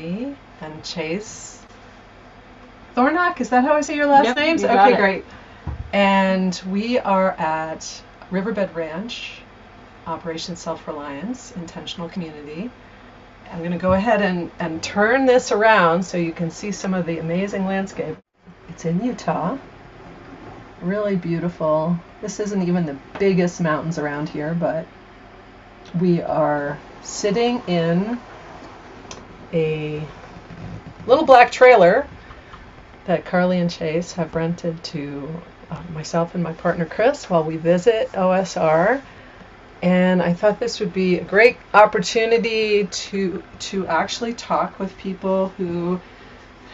Carly and Chase Thornock. Is that how I say your last names? You got Okay, it. great. And we are at Riverbed Ranch, Operation Self-Reliance, Intentional Community. I'm going to go ahead and turn this around so you can see some of the amazing landscape. It's in Utah. Really beautiful. This isn't even the biggest mountains around here, but we are sitting in a little black trailer that Carly and Chase have rented to myself and my partner Chris while we visit OSR. And I thought this would be a great opportunity to actually talk with people who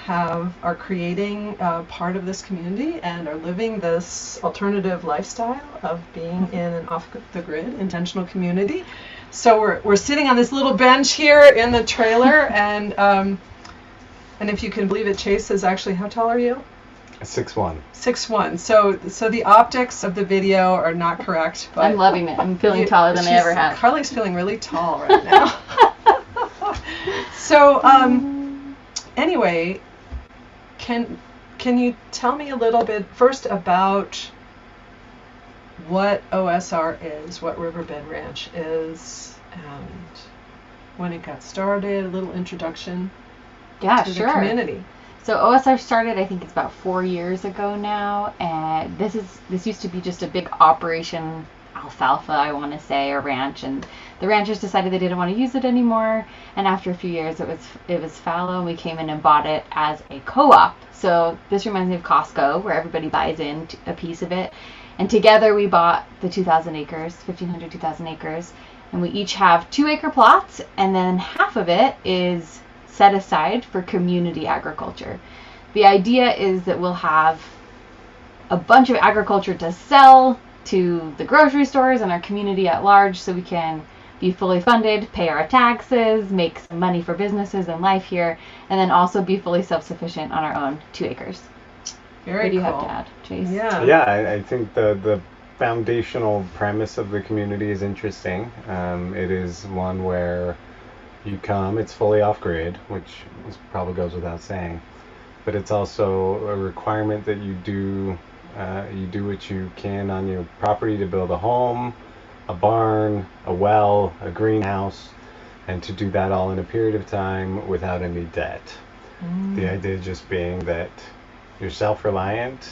are creating part of this community and are living this alternative lifestyle of being in an off-the-grid intentional community. So we're sitting on this little bench here in the trailer, and if you can believe it, Chase is actually, how tall are you? 6'1". 6'1". So the optics of the video are not correct, but I'm loving it. I'm feeling taller than I ever have. Carly's feeling really tall right now. So anyway, can you tell me a little bit first about what OSR is, what Riverbed Ranch is, and when it got started, a little introduction to the community. So OSR started, I think it's about 4 years ago now, and this used to be just a big operation alfalfa, I want to say, or ranch, and the ranchers decided they didn't want to use it anymore, and after a few years it was fallow, and we came in and bought it as a co-op. So this reminds me of Costco, where everybody buys in a piece of it, and together we bought the 2,000 acres, 1,500, 2,000 acres, and we each have 2-acre plots, and then half of it is set aside for community agriculture. The idea is that we'll have a bunch of agriculture to sell to the grocery stores and our community at large, so we can be fully funded, pay our taxes, make some money for businesses and life here, and then also be fully self-sufficient on our own 2 acres. Very what do you cool. have to add, Chase? Yeah, I think the foundational premise of the community is interesting. It is one where you come, it's fully off-grid, which probably goes without saying, but it's also a requirement that you do what you can on your property to build a home, a barn, a well, a greenhouse, and to do that all in a period of time without any debt. The idea just being that you're self-reliant,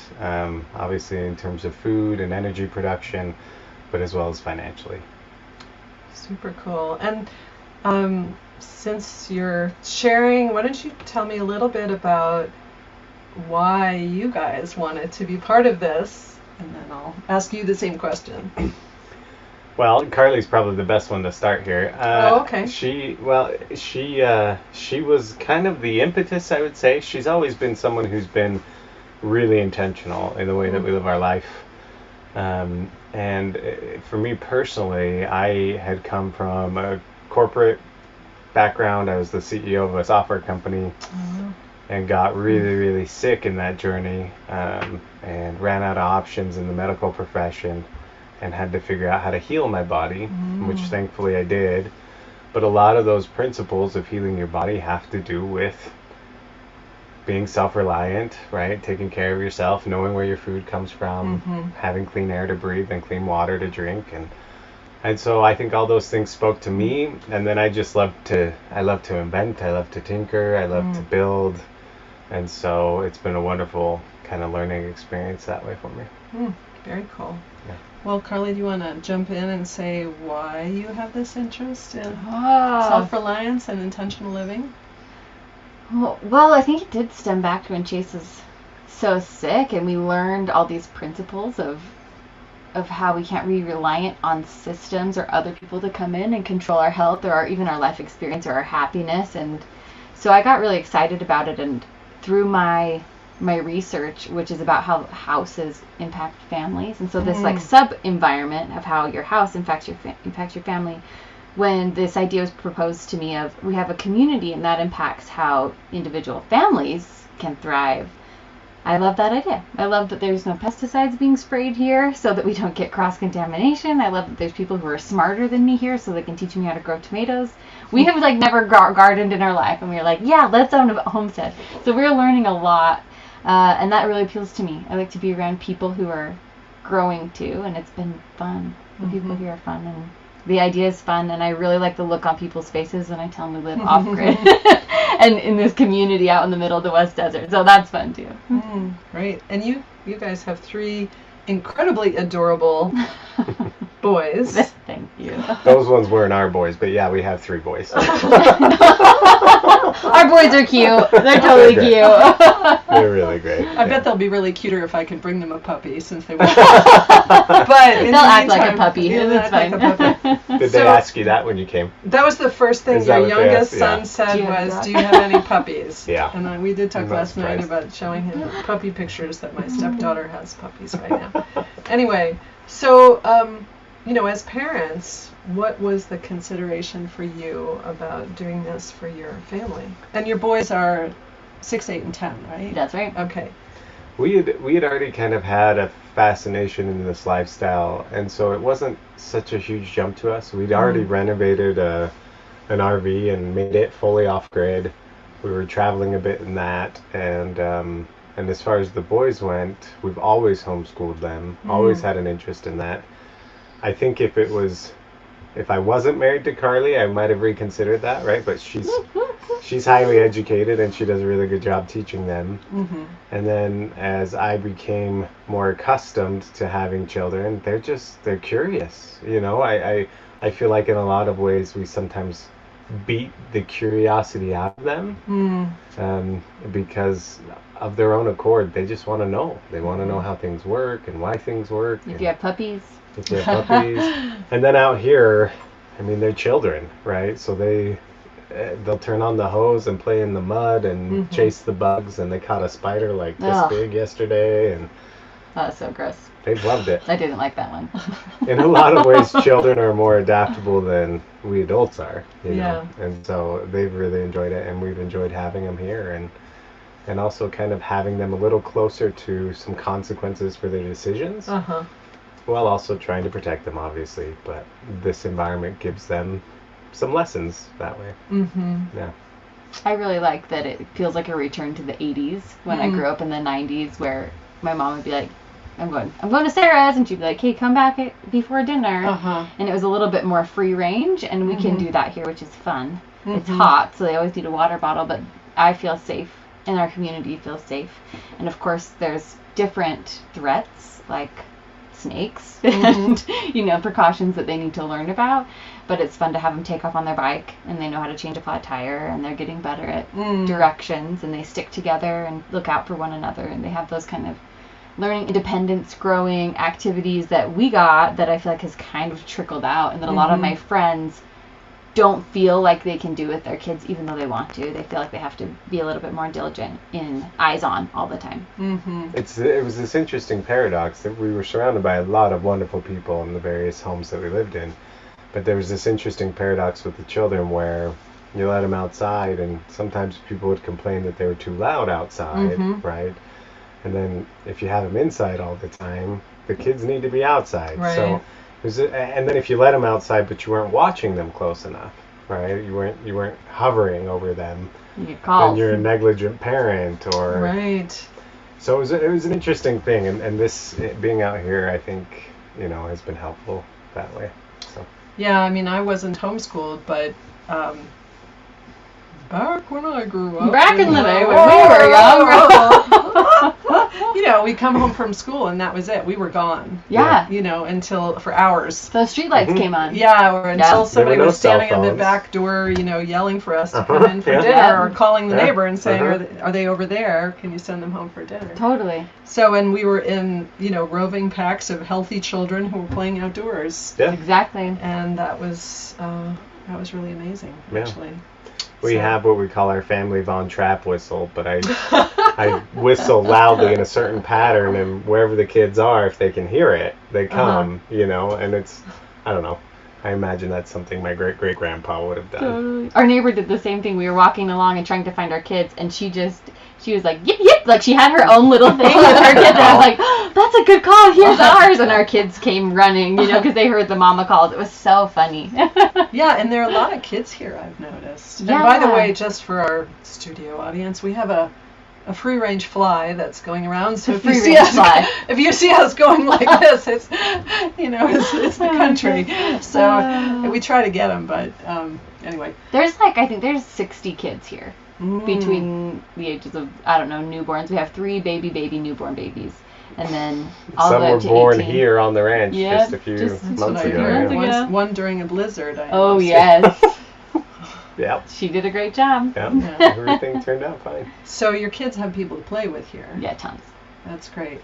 obviously in terms of food and energy production, but as well as financially. Super cool. And since you're sharing, why don't you tell me a little bit about why you guys wanted to be part of this, and then I'll ask you the same question. Well, Carly's probably the best one to start here. Okay. She was kind of the impetus, I would say. She's always been someone who's been really intentional in the way that we live our life. And for me personally, I had come from a corporate background. I was the CEO of a software company and got really, really sick in that journey, and ran out of options in the medical profession and had to figure out how to heal my body, which thankfully I did. But a lot of those principles of healing your body have to do with being self-reliant, right? Taking care of yourself, knowing where your food comes from, having clean air to breathe and clean water to drink, and so I think all those things spoke to me. And then I love to invent, I love to tinker, I love to build, and so it's been a wonderful kind of learning experience that way for me. Very cool. Yeah. Well, Carly, do you want to jump in and say why you have this interest in self-reliance and intentional living? Well, I think it did stem back to when Chase was so sick, and we learned all these principles of how we can't be reliant on systems or other people to come in and control our health or even our life experience or our happiness. And so I got really excited about it, and through my research, which is about how houses impact families, and so this like sub-environment of how your house impacts your family, when this idea was proposed to me of we have a community and that impacts how individual families can thrive, I love that idea. I love that there's no pesticides being sprayed here so that we don't get cross-contamination. I love that there's people who are smarter than me here so they can teach me how to grow tomatoes. We have like never gardened in our life, and we were like, yeah, let's own a homestead. So we're learning a lot, and that really appeals to me. I like to be around people who are growing too, and it's been fun. The people here are fun, and the idea is fun, and I really like the look on people's faces when I tell them we live off-grid and in this community out in the middle of the West Desert. So that's fun too. Great. And you guys have 3 incredibly adorable boys. Thank you. Those ones weren't our boys, but yeah, we have 3 boys. Our boys are cute. They're totally cute. They're really great. I bet they'll be really cuter if I could bring them a puppy, since they won't. But they'll act like a puppy. That's fine. Did they ask you that when you came? That was the first thing your youngest son said was, "Do you have any puppies?" Yeah. And we did talk last night about showing him puppy pictures that my stepdaughter has puppies right now. Anyway, so as parents, what was the consideration for you about doing this for your family? And your boys are 6, 8, and 10, right? That's right. Okay. We had already kind of had a fascination in this lifestyle, and so it wasn't such a huge jump to us. We'd already renovated an RV and made it fully off-grid. We were traveling a bit in that, and as far as the boys went, we've always homeschooled them, always had an interest in that. I think if I wasn't married to Carly, I might have reconsidered that, right? But she's highly educated, and she does a really good job teaching them. And then as I became more accustomed to having children, they're curious. I feel like in a lot of ways we sometimes beat the curiosity out of them because of their own accord. They just want to know. They want to know how things work and why things work. If you have puppies. If you have puppies. And then out here, they're children, right? So they'll turn on the hose and play in the mud and chase the bugs, and they caught a spider like this big yesterday, and that's so gross. They've loved it. I didn't like that one. In a lot of ways, children are more adaptable than we adults are, you know? And so they've really enjoyed it, and we've enjoyed having them here, and also kind of having them a little closer to some consequences for their decisions. While also trying to protect them, obviously, but this environment gives them some lessons that way. Yeah. I really like that it feels like a return to the 80s when I grew up in the 90s, where my mom would be like, I'm going to Sarah's, and she'd be like, hey, come back before dinner. And it was a little bit more free range, and we can do that here, which is fun. It's hot, so they always need a water bottle, but I feel safe, and our community feels safe. And of course, there's different threats, like snakes and precautions that they need to learn about, but it's fun to have them take off on their bike, and they know how to change a flat tire, and they're getting better at directions, and they stick together and look out for one another, and they have those kind of learning independence, growing activities that we got that I feel like has kind of trickled out, and that a lot of my friends don't feel like they can do with their kids, even though they want to. They feel like they have to be a little bit more diligent in eyes on all the time. It was this interesting paradox that we were surrounded by a lot of wonderful people in the various homes that we lived in, but there was this interesting paradox with the children where you let them outside, and sometimes people would complain that they were too loud outside, right? And then if you have them inside all the time, the kids need to be outside. So and then if you let them outside but you weren't watching them close enough, right? You weren't hovering over them, then you're a negligent parent, or so it was an interesting thing, and this being out here, I think has been helpful that way. So I wasn't homeschooled, but back when I grew up, back in the day when we were young, we come home from school and that was it. We were gone. Until for hours. Those streetlights came on. Or until somebody was standing at the back door, yelling for us to come in for dinner, or calling the neighbor and saying, "Are they over there? Can you send them home for dinner?" Totally. So, and we were in, roving packs of healthy children who were playing outdoors. Exactly. And that was really amazing, actually. We have what we call our family Von Trapp whistle, but I whistle loudly in a certain pattern, and wherever the kids are, if they can hear it, they come, and it's, I don't know. I imagine that's something my great-great-grandpa would have done. Totally. Our neighbor did the same thing. We were walking along and trying to find our kids, and she just she was like, yip, yip. Like, she had her own little thing with her kids. And I was like, oh, that's a good call. Here's ours. And our kids came running, because they heard the mama calls. It was so funny. Yeah, and there are a lot of kids here, I've noticed. Yeah. And by the way, just for our studio audience, we have a free-range fly that's going around. So if you see us going like this, it's the country. So we try to get them, but anyway. There's I think there's 60 kids here between the ages of, I don't know, newborns. We have 3 baby newborn babies. And then all some the way were up to born 18. here on the ranch just a few That's months what I ago. heard. Yeah. One during a blizzard. Oh, yes. Yeah. She did a great job. Yeah. Yeah. Everything turned out fine. So your kids have people to play with here. Yeah, tons. That's great.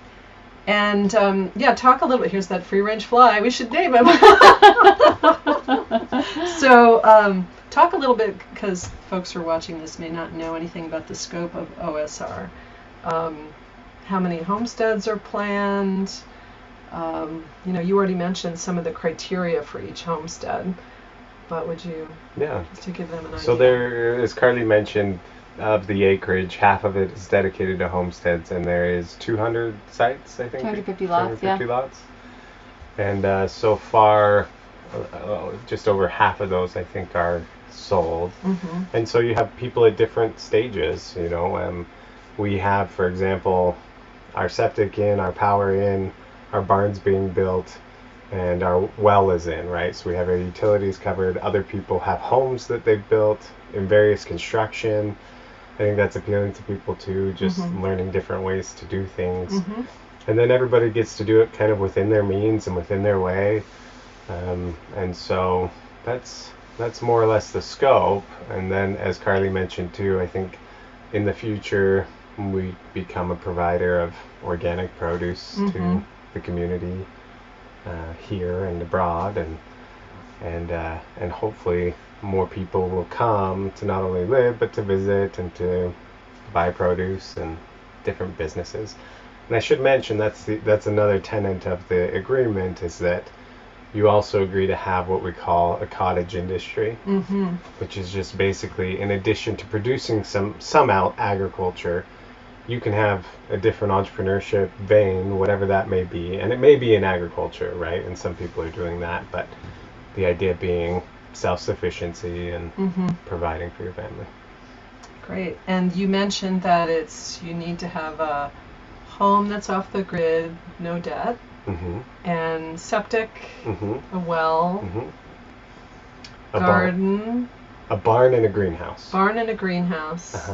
And talk a little bit. Here's that free-range fly. We should name him. So talk a little bit, because folks who are watching this may not know anything about the scope of OSR. How many homesteads are planned? You already mentioned some of the criteria for each homestead, but would you to give them an idea? So there, as Carly mentioned, of the acreage, half of it is dedicated to homesteads, and there is 200 sites, I think. 250 lots, 250 lots. And so far, just over half of those, I think, are sold. Mm-hmm. And so you have people at different stages, we have, for example, our septic in, our power in, our barn's being built, and our well is in, right? So we have our utilities covered. Other people have homes that they've built in various construction. I think that's appealing to people too, just learning different ways to do things. Mm-hmm. And then everybody gets to do it kind of within their means and within their way. And so that's more or less the scope. And then, as Carly mentioned too, I think in the future we become a provider of organic produce to the community here and abroad, and hopefully more people will come to not only live but to visit and to buy produce and different businesses. And I should mention that's another tenet of the agreement, is that you also agree to have what we call a cottage industry, which is just basically, in addition to producing some agriculture, you can have a different entrepreneurship vein, whatever that may be. And it may be in agriculture, right? And some people are doing that, but the idea being self-sufficiency and providing for your family. Great. And you mentioned that you need to have a home that's off the grid, no debt, and septic, a well, garden, a barn and a greenhouse. Barn and a greenhouse.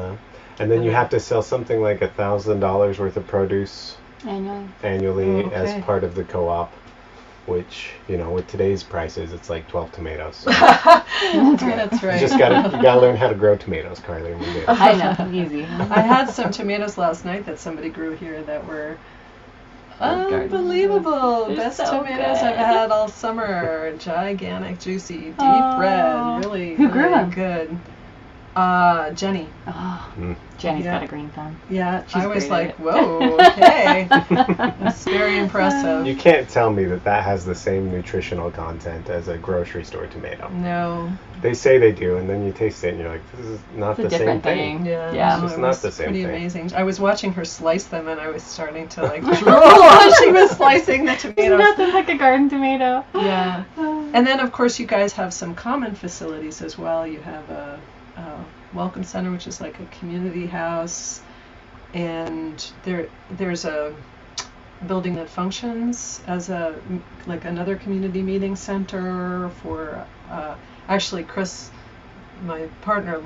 And then you have to sell something like $1,000 worth of produce annually as part of the co-op, which, with today's prices, it's like 12 tomatoes. So That's right. you gotta learn how to grow tomatoes, Carly. And we do. I know, easy. I had some tomatoes last night that somebody grew here that were unbelievable. Best so tomatoes good. I've had all summer. Gigantic, juicy, deep red. Really, Who grew really them? good. Jenny. Oh, Jenny's got a green thumb. Yeah, She's I was great like, at it. whoa, okay. That's very impressive. You can't tell me that has the same nutritional content as a grocery store tomato. No. They say they do, and then you taste it and you're like, this is not It's a the same different thing. thing. Yeah, Yeah. no, It's it not was the same pretty thing. amazing. I was watching her slice them, and I was starting to drool as she was slicing the tomatoes. Nothing like a garden tomato. Yeah. And then, of course, you guys have some common facilities as well. You have a welcome center, which is like a community house, and there's a building that functions as another community meeting center for actually Chris, my partner,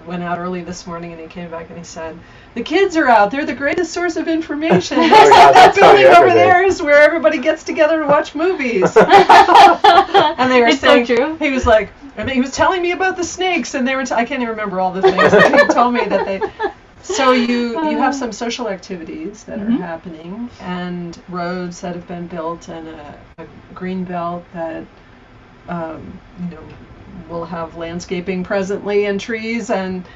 went out early this morning, and he came back and he said, the kids are out, they're the greatest source of information. That building over there is where everybody gets together to watch movies. And they were saying, so true. he was like, he was telling me about the snakes, and they were I can't even remember all the things, but he told me that so you have some social activities that are happening, and roads that have been built, and a green belt that will have landscaping presently and trees, and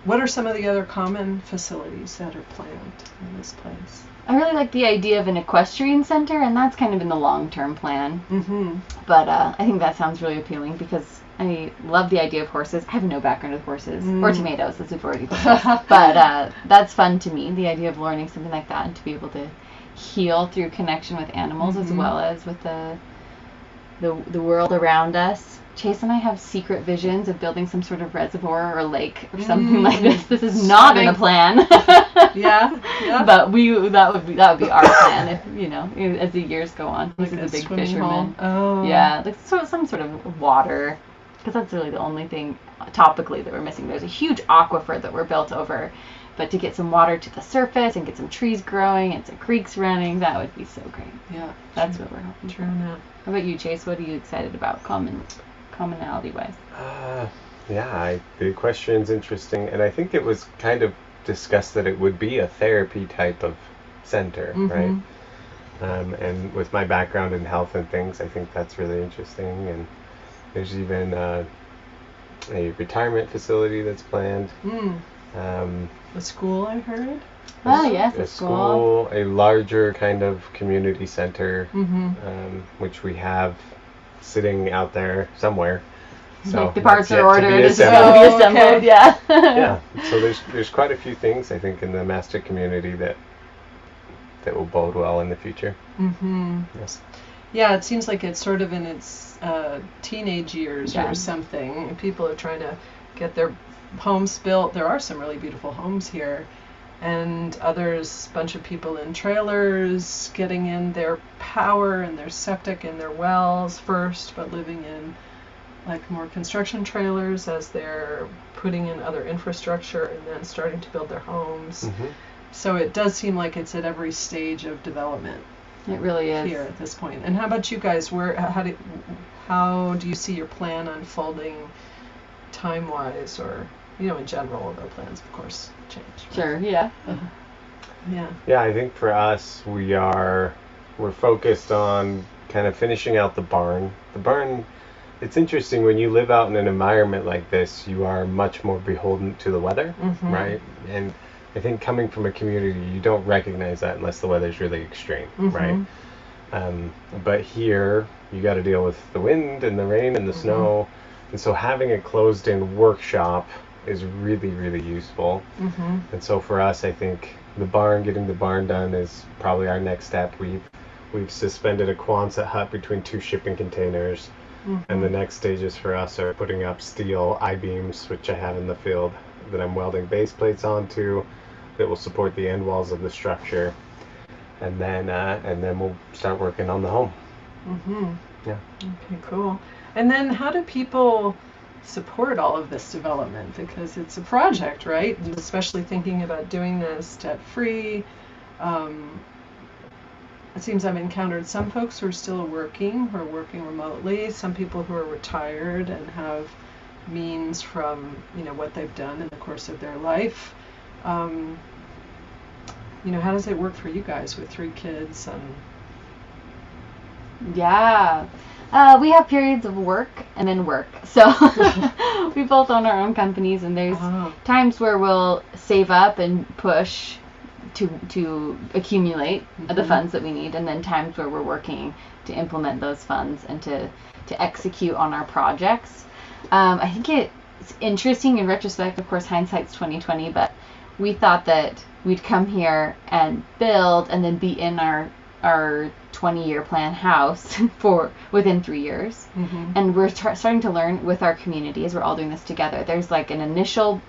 what are some of the other common facilities that are planned in this place? I really like the idea of an equestrian center, and that's kind of in the long-term plan. Mm-hmm. But I think that sounds really appealing because I love the idea of horses. I have no background with horses or tomatoes, as we've already discussed. But that's fun to me, the idea of learning something like that and to be able to heal through connection with animals as well as with the world around us. Chase and I have secret visions of building some sort of reservoir or lake or something like this. This is not in the plan. Yeah. But that would be our plan if as the years go on. Like This is a big swimming fisherman. hole. Oh. Yeah, like some sort of water, because that's really the only thing topically that we're missing. There's a huge aquifer that we're built over, but to get some water to the surface and get some trees growing and some creeks running, that would be so great. Yeah. That's what we're hoping for. True enough. How about you, Chase? What are you excited about commonality-wise? The question's interesting, and I think it was kind of discussed that it would be a therapy type of center, right? And with my background in health and things, I think that's really interesting. And there's even a retirement facility that's planned. A school, I heard. Yes, a school, a larger kind of community center, which we have sitting out there somewhere. So like the parts are ordered, it's it's going to be assembled. Okay. Yeah. Yeah. So there's quite a few things I think in the master community that will bode well in the future. Yes. Yeah, it seems like it's sort of in its teenage years or something. People are trying to get their homes built. There are some really beautiful homes here, and others, bunch of people in trailers getting in their power and their septic and their wells first, but living in like more construction trailers as they're putting in other infrastructure and then starting to build their homes. So it does seem like it's at every stage of development. It really is. Here at this point. And how about you guys? How do you see your plan unfolding time-wise, or in general? Although plans, of course, change. Right? Sure. Yeah. Yeah, I think for us, we're focused on kind of finishing out the barn. The barn. It's interesting when you live out in an environment like this, you are much more beholden to the weather, right? And I think coming from a community, you don't recognize that unless the weather's really extreme, right? But here, you got to deal with the wind and the rain and the snow, and so having a closed-in workshop is really, really useful. And so for us, I think getting the barn done is probably our next step. We've suspended a Quonset hut between two shipping containers. And the next stages for us are putting up steel I-beams, which I have in the field, that I'm welding base plates onto, that will support the end walls of the structure, and then we'll start working on the home. Yeah. Okay, cool. And then how do people support all of this development? Because it's a project, right? And especially thinking about doing this debt-free. It seems I've encountered some folks who are still working remotely, some people who are retired and have means from what they've done in the course of their life. How does it work for you guys with 3 kids? Yeah. We have periods of work and then work. So we both own our own companies, and there's times where we'll save up and push to accumulate the funds that we need, and then times where we're working to implement those funds and to execute on our projects. I think it's interesting in retrospect. Of course, hindsight's 20/20, but we thought that we'd come here and build and then be in our 20-year plan house within 3 years. And we're starting to learn with our community as we're all doing this together. There's like an initial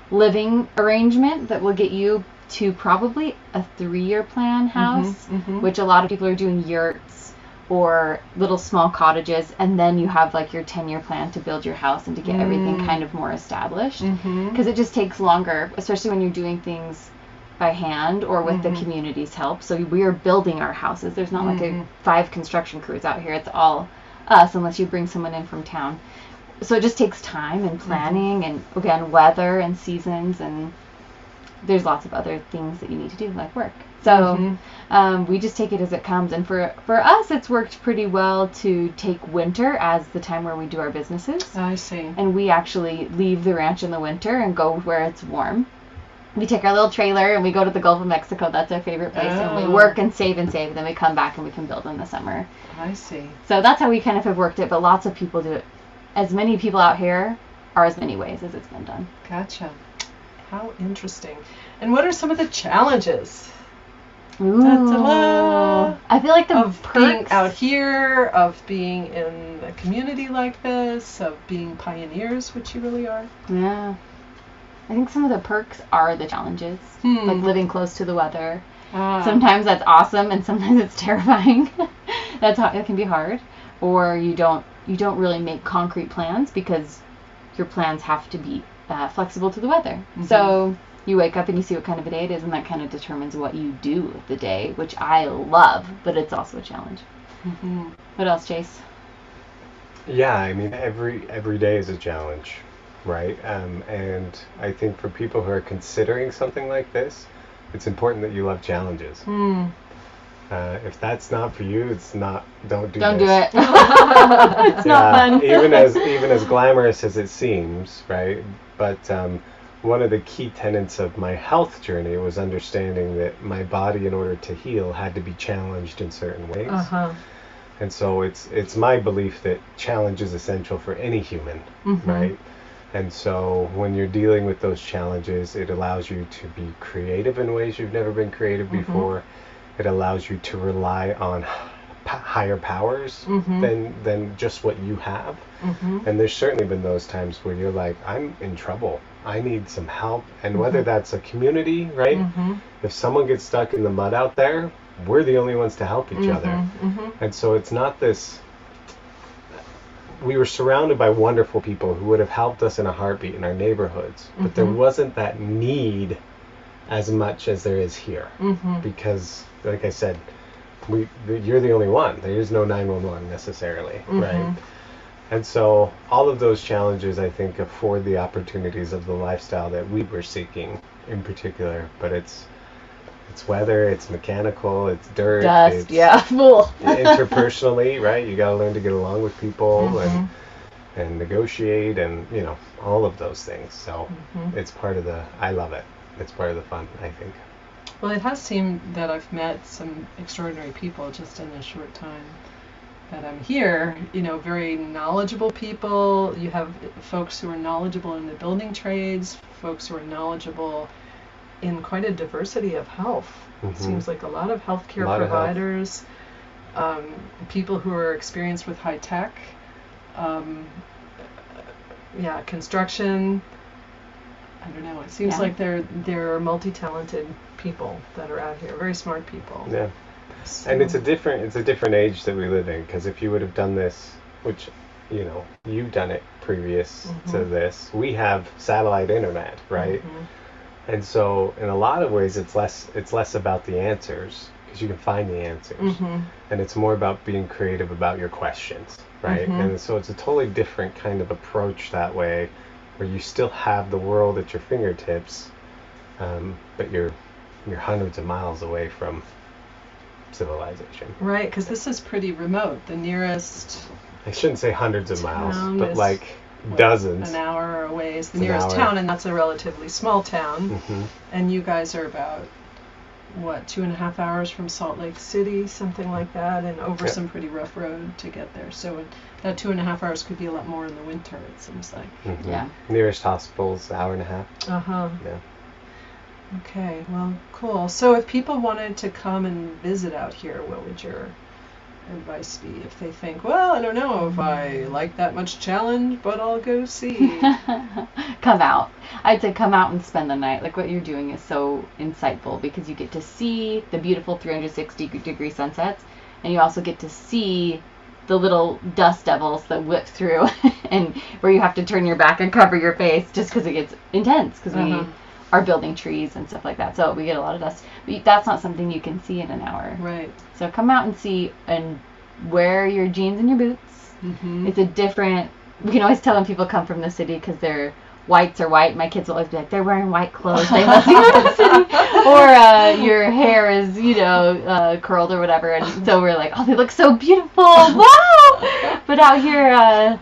living arrangement that will get you to probably a 3-year plan house, which a lot of people are doing yurts or little small cottages, and then you have like your 10-year plan to build your house and to get everything kind of more established, because it just takes longer, especially when you're doing things by hand or with the community's help. So we are building our houses. There's not like 5 construction crews out here. It's all us, unless you bring someone in from town. So it just takes time and planning and, again, weather and seasons. And there's lots of other things that you need to do, like work. So we just take it as it comes. And for us, it's worked pretty well to take winter as the time where we do our businesses. I see. And we actually leave the ranch in the winter and go where it's warm. We take our little trailer and we go to the Gulf of Mexico. That's our favorite place. And we work and save. Then we come back and we can build in the summer. I see. So that's how we kind of have worked it. But lots of people do it. As many people out here are as many ways as it's been done. Gotcha. How interesting. And what are some of the challenges? Ooh. Ta-ta-da. I feel like the Of perks, being out here, of being in a community like this, of being pioneers, which you really are. Yeah. I think some of the perks are the challenges. Like living close to the weather. Sometimes that's awesome and sometimes it's terrifying. It can be hard. Or you don't really make concrete plans because your plans have to be flexible to the weather. So you wake up and you see what kind of a day it is, and that kind of determines what you do with the day, which I love, but it's also a challenge. What else, Chase? Yeah, I mean, every day is a challenge, right? And I think for people who are considering something like this, it's important that you love challenges. If that's not for you, it's not. Don't do it. It's not fun. even as glamorous as it seems, right? But one of the key tenets of my health journey was understanding that my body, in order to heal, had to be challenged in certain ways. And so it's my belief that challenge is essential for any human, right? And so when you're dealing with those challenges, it allows you to be creative in ways you've never been creative before. It allows you to rely on higher powers than just what you have. And there's certainly been those times where you're like, I'm in trouble. I need some help. And whether that's a community, right? If someone gets stuck in the mud out there, we're the only ones to help each other. And so it's not this... We were surrounded by wonderful people who would have helped us in a heartbeat in our neighborhoods. But there wasn't that need as much as there is here. Because, like I said, you're the only one. There is no 911 necessarily, right? And so all of those challenges, I think, afford the opportunities of the lifestyle that we were seeking in particular. But it's weather, it's mechanical, it's dirt, dust, it's interpersonally, right? You got to learn to get along with people and negotiate and, all of those things. So it's part of I love it. It's part of the fun, I think. Well, it has seemed that I've met some extraordinary people just in a short time that I'm here. Very knowledgeable people. You have folks who are knowledgeable in the building trades, folks who are knowledgeable in quite a diversity of health. It seems like a lot of healthcare providers, people who are experienced with high tech, construction. I don't know. It seems like there are multi-talented people that are out here, very smart people. Yeah. So. And it's a different age that we live in, because if you would have done this, which you've done it previous to this, we have satellite internet, right? And so in a lot of ways it's less about the answers, because you can find the answers, and it's more about being creative about your questions, right? And so it's a totally different kind of approach that way, where you still have the world at your fingertips, but you're hundreds of miles away from civilization. Right, because this is pretty remote. The nearest... I shouldn't say hundreds of miles, but like dozens. An hour away is the nearest town, and that's a relatively small town. And you guys are about, 2.5 hours from Salt Lake City, something like that, and over some pretty rough road to get there. So that 2.5 hours could be a lot more in the winter, it seems like. Yeah. Nearest hospital's an hour and a half. Yeah. Okay, well, cool. So if people wanted to come and visit out here, what would your advice be if they think, well, I don't know if I like that much challenge, but I'll go see? Come out. I'd say come out and spend the night. Like, what you're doing is so insightful, because you get to see the beautiful 360-degree sunsets, and you also get to see the little dust devils that whip through and where you have to turn your back and cover your face just because it gets intense, because we are building trees and stuff like that, so we get a lot of dust. But that's not something you can see in an hour. Right. So come out and see, and wear your jeans and your boots. It's a different... We can always tell when people come from the city because they're whites are white. My kids will always be like, they're wearing white clothes. They must be from the city. Or your hair is, curled or whatever. And so we're like, oh, they look so beautiful. Wow! But out here,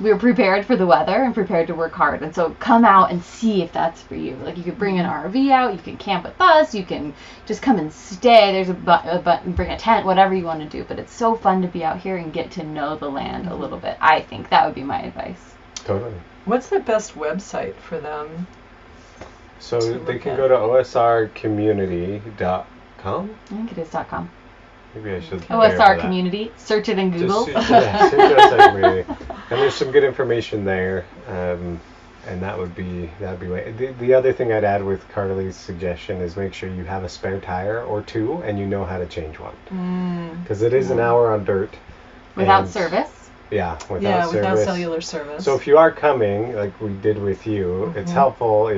we're prepared for the weather and prepared to work hard. And so come out and see if that's for you. Like, you could bring an RV out. You can camp with us. You can just come and stay. There's a button, bring a tent, whatever you want to do. But it's so fun to be out here and get to know the land a little bit. I think that would be my advice. Totally. What's the best website for them? So they can go to osrcommunity.com. I think it is .com. Maybe I should. OSR Community. Search it in Google. Just search OSR Community. And there's some good information there. And that would be the other thing I'd add with Carly's suggestion is make sure you have a spare tire or two and you know how to change one. Because it is an hour on dirt. Without service. Yeah, without cellular service. So if you are coming, like we did with you, it's helpful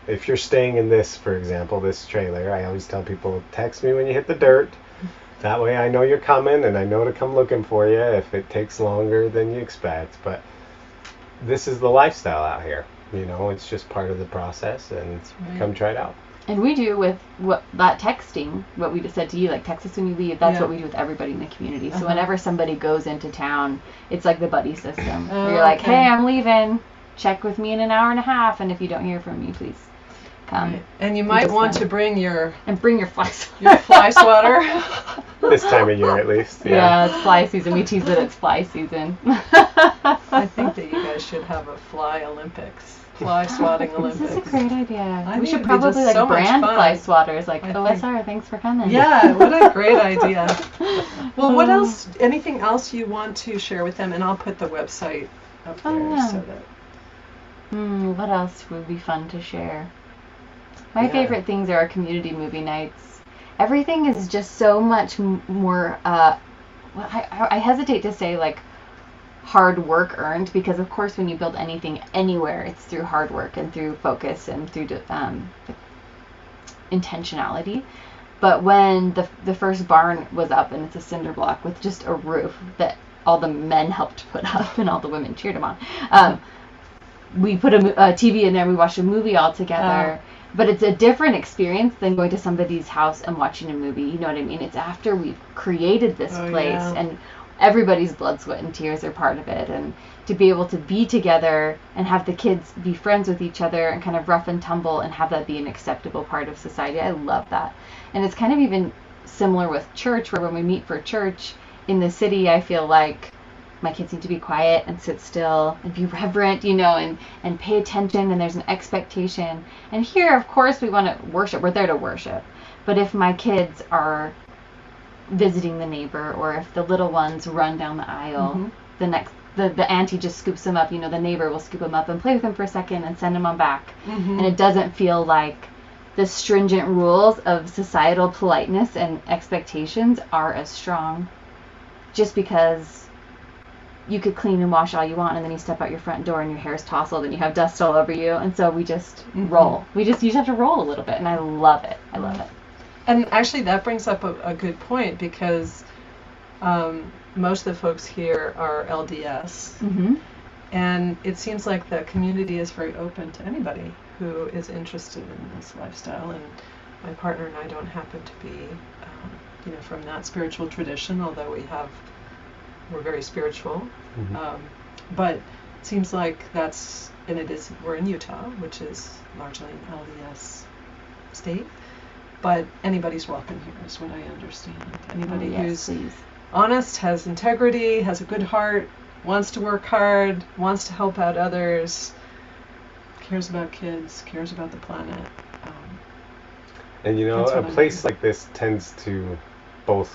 if you're staying in this, for example, this trailer. I always tell people, text me when you hit the dirt. That way I know you're coming and I know to come looking for you if it takes longer than you expect. But this is the lifestyle out here. It's just part of the process, and come try it out. And we do with that texting, what we just said to you, like text us when you leave, that's what we do with everybody in the community. So whenever somebody goes into town, it's like the buddy system. Where you're like, hey, I'm leaving. Check with me in an hour and a half, and if you don't hear from me, please come. Right. And you might want to bring your fly swatter. This time of year, at least. Yeah, it's fly season. We tease that it's fly season. I think that you guys should have a fly swatting Olympics. This is a great idea. We should it'd be probably just so much brand fun. fly swatters, like OSR. Thanks for coming. Yeah, what a great idea. Well, what else? Anything else you want to share with them? And I'll put the website up there so that. What else would be fun to share? My favorite things are our community movie nights. Everything is just so much more. I hesitate to say like hard work earned, because of course when you build anything anywhere, it's through hard work and through focus and through intentionality. But when the first barn was up and it's a cinder block with just a roof that all the men helped put up and all the women cheered them on, we put a TV in there, we watched a movie all together. But it's a different experience than going to somebody's house and watching a movie. You know what I mean? It's after we've created this place and everybody's blood, sweat, and tears are part of it. And to be able to be together and have the kids be friends with each other and kind of rough and tumble and have that be an acceptable part of society, I love that. And it's kind of even similar with church, where when we meet for church in the city, I feel like my kids need to be quiet and sit still and be reverent, and pay attention, and there's an expectation. And here, of course, we want to worship. We're there to worship. But if my kids are visiting the neighbor, or if the little ones run down the aisle, the auntie just scoops them up, the neighbor will scoop them up and play with them for a second and send them on back. And it doesn't feel like the stringent rules of societal politeness and expectations are as strong, just because you could clean and wash all you want, and then you step out your front door and your hair's tousled and you have dust all over you, and so we just roll. You just have to roll a little bit, and I love it. I love it. And actually that brings up a good point, because most of the folks here are LDS, and it seems like the community is very open to anybody who is interested in this lifestyle. And my partner and I don't happen to be from that spiritual tradition, although we're very spiritual, but it seems like we're in Utah, which is largely an LDS state, but anybody's welcome here is what I understand. Anybody who's honest, has integrity, has a good heart, wants to work hard, wants to help out others, cares about kids, cares about the planet. And a place like this tends to both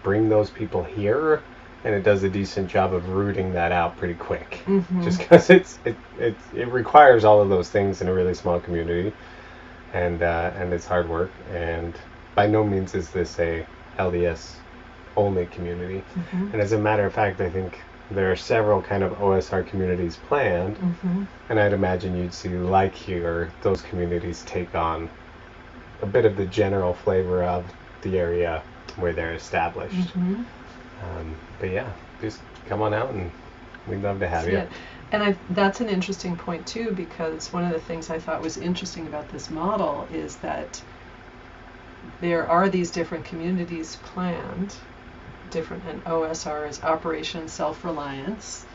bring those people here, and it does a decent job of rooting that out pretty quick. Just because it requires all of those things in a really small community, and it's hard work. And by no means is this a LDS only community. And as a matter of fact, I think there are several kind of OSR communities planned, and I'd imagine you'd see, like here, those communities take on a bit of the general flavor of the area where they're established. But yeah, just come on out, and we'd love to have you. And that's an interesting point too, because one of the things I thought was interesting about this model is that there are these different communities planned, and OSR is Operation Self-Reliance.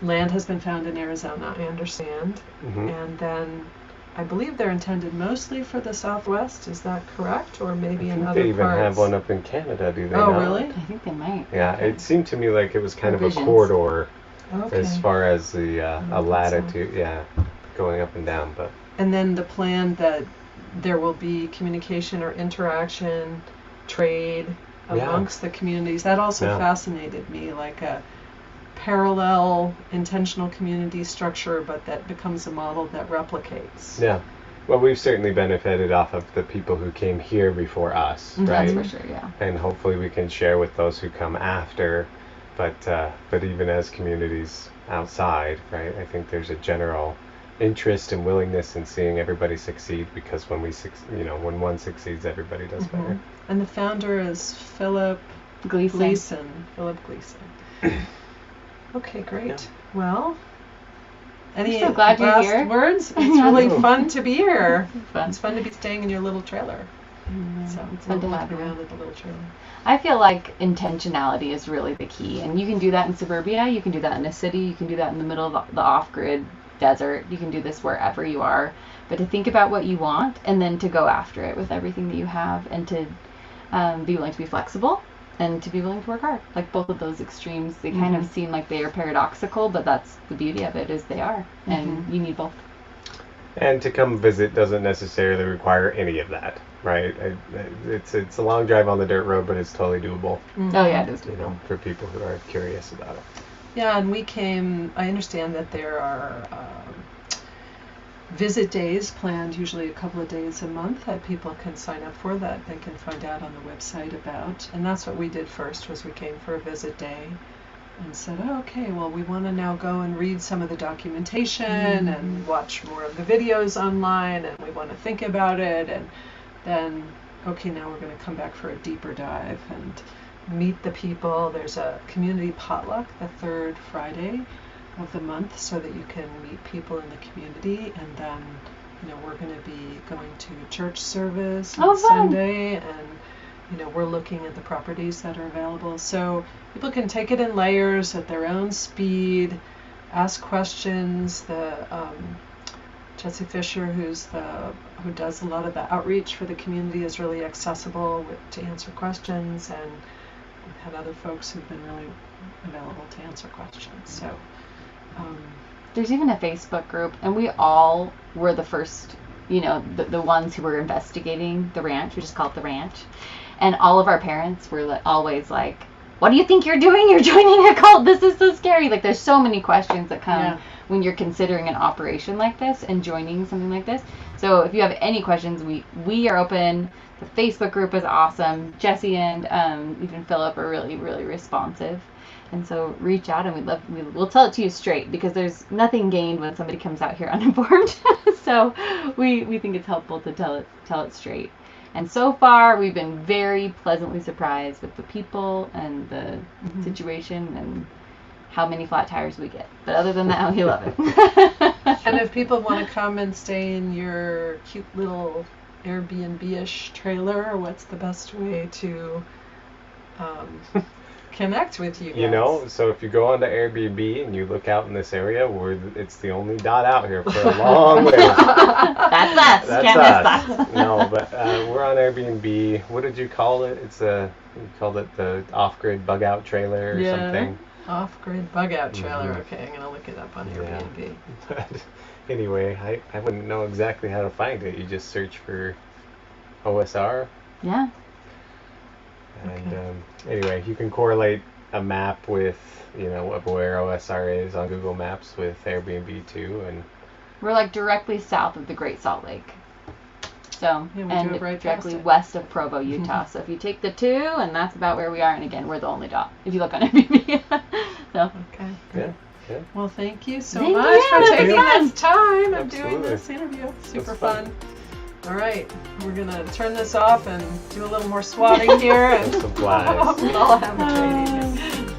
Land has been found in Arizona, I understand, and then I believe they're intended mostly for the Southwest. Is that correct, or maybe in other parts? They even have one up in Canada, do they? Oh, not? really? I think they might. Yeah, Okay. it seemed to me like it was kind of a Provisions. corridor Okay. as far as the a think latitude, going up and down. But And then the plan that there will be communication or interaction, trade amongst the communities. That also fascinated me, like a parallel intentional community structure, but that becomes a model that replicates. yeah, well, we've certainly benefited off of the people who came here before us, right? That's for sure, yeah. And hopefully we can share with those who come after. But even as communities outside, right? I think there's a general interest and willingness in seeing everybody succeed, because when when one succeeds, everybody does better. And the founder is Philip Gleason. Philip Gleason. Okay, great. Yeah. Well, any so glad you're last here. words? It's really fun to be here. Fun. It's fun to be staying in your little trailer. So It's fun to have walking you. around at the little trailer. I feel like intentionality is really the key, and you can do that in suburbia, you can do that in a city, you can do that in the middle of the off-grid desert, you can do this wherever you are, but to think about what you want and then to go after it with everything that you have, and to be willing to be flexible and to be willing to work hard. Like both of those extremes, they kind of seem like they are paradoxical, but that's the beauty of it, is they are, and you need both. And to come visit doesn't necessarily require any of that, right? It's a long drive on the dirt road, but it's totally doable. Oh yeah, it is doable. For people who are curious about it. Yeah, and I understand that there are visit days planned, usually a couple of days a month, that people can sign up for, that they can find out on the website about. And that's what we did first, was we came for a visit day and said, oh, okay, well, we want to now go and read some of the documentation and watch more of the videos online, and we want to think about it, and then, okay, now we're going to come back for a deeper dive and meet the people. There's a community potluck the third Friday of the month, so that you can meet people in the community, and then we're going to be going to church service on Sunday, and we're looking at the properties that are available, so people can take it in layers at their own speed, ask questions. The Jesse Fisher, who does a lot of the outreach for the community, is really accessible to answer questions, and we've had other folks who've been really available to answer questions. So there's even a Facebook group, and we all were the first, the ones who were investigating the ranch. We just call it the ranch. And all of our parents were always like, what do you think you're doing? You're joining a cult. This is so scary. Like, there's so many questions that come when you're considering an operation like this and joining something like this. So if you have any questions, we are open. The Facebook group is awesome. Jesse and even Philip are really, really responsive. And so reach out, and we'll tell it to you straight, because there's nothing gained when somebody comes out here uninformed. So we think it's helpful to tell it straight. And so far, we've been very pleasantly surprised with the people and the situation and how many flat tires we get. But other than that, we love it. And if people want to come and stay in your cute little Airbnb-ish trailer, what's the best way to connect with you guys? So if you go onto Airbnb and you look out in this area, it's the only dot out here for a long way. That's us. That's Can't us. miss that. No, but we're on Airbnb. What did you call it? You called it the off-grid bug-out trailer or something. Off-grid bug-out trailer. Okay, I'm going to look it up on Airbnb. But anyway, I wouldn't know exactly how to find it. You just search for OSR. Yeah. And anyway, you can correlate a map with, of where OSR is on Google Maps with Airbnb too, and we're like directly south of the Great Salt Lake. So, and right directly west of Provo, Utah. So if you take the 2, and that's about where we are. And again, we're the only dot if you look on Airbnb. So. Okay. Yeah. Well, thank you so Thank much you. for taking Fun. this time of Absolutely. doing this interview. Super That's fun. All right, we're going to turn this off and do a little more swatting here. And Supplies. we'll all have a training.